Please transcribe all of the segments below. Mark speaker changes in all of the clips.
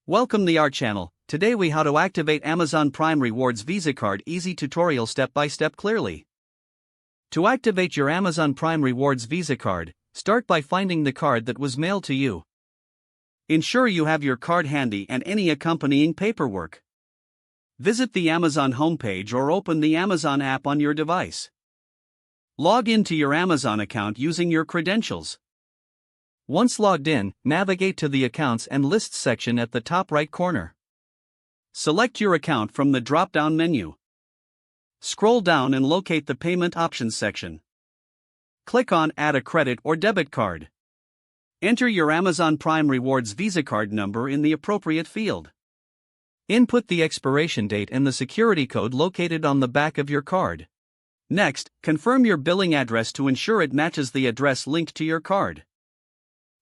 Speaker 1: Welcome to our channel. Today we how to activate Amazon Prime Rewards Visa Card. Easy tutorial step by step clearly. To activate your Amazon Prime Rewards Visa Card, start by finding the card that was mailed to you. Ensure you have your card handy and any accompanying paperwork. Visit the Amazon homepage or open the Amazon app on your device. Log into your Amazon account using your credentials. Once logged in, navigate to the Accounts and Lists section at the top right corner. Select your account from the drop-down menu. Scroll down and locate the Payment Options section. Click on Add a credit or debit card. Enter your Amazon Prime Rewards Visa Card number in the appropriate field. Input the expiration date and the security code located on the back of your card. Next, confirm your billing address to ensure it matches the address linked to your card.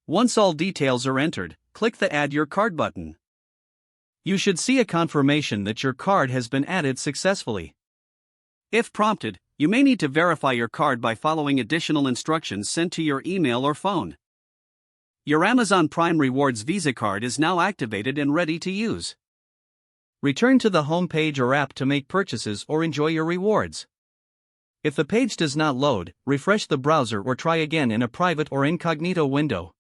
Speaker 1: Once all details are entered, click the Add Your Card button. You should see a confirmation that your card has been added successfully. If prompted, you may need to verify your card by following additional instructions sent to your email or phone. Your Amazon Prime Rewards Visa Card is now activated and ready to use. Return to the home page or app to make purchases or enjoy your rewards. If the page does not load, refresh the browser or try again in a private or incognito window.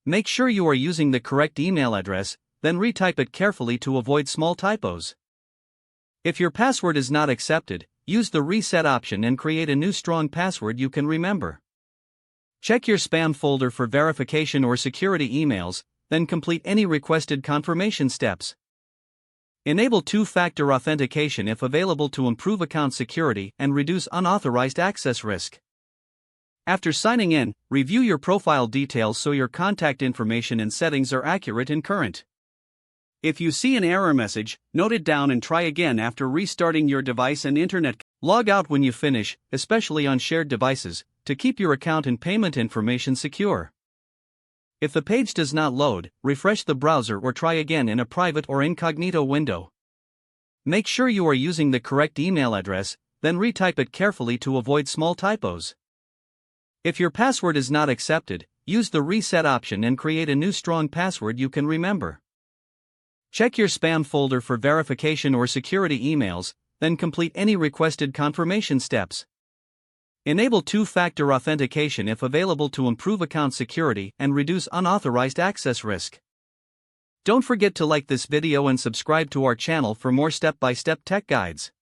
Speaker 1: Make sure you are using the correct email address, then retype it carefully to avoid small typos. If your password is not accepted, use the reset option and create a new strong password you can remember. Check your spam folder for verification or security emails, then complete any requested confirmation steps. Enable two-factor authentication if available to improve account security and reduce unauthorized access risk. After signing in, review your profile details so your contact information and settings are accurate and current. If you see an error message, note it down and try again after restarting your device and internet. Log out when you finish, especially on shared devices, to keep your account and payment information secure. If the page does not load, refresh the browser or try again in a private or incognito window. Make sure you are using the correct email address, then retype it carefully to avoid small typos. If your password is not accepted, use the reset option and create a new strong password you can remember. Check your spam folder for verification or security emails, then complete any requested confirmation steps. Enable two-factor authentication if available to improve account security and reduce unauthorized access risk. Don't forget to like this video and subscribe to our channel for more step-by-step tech guides.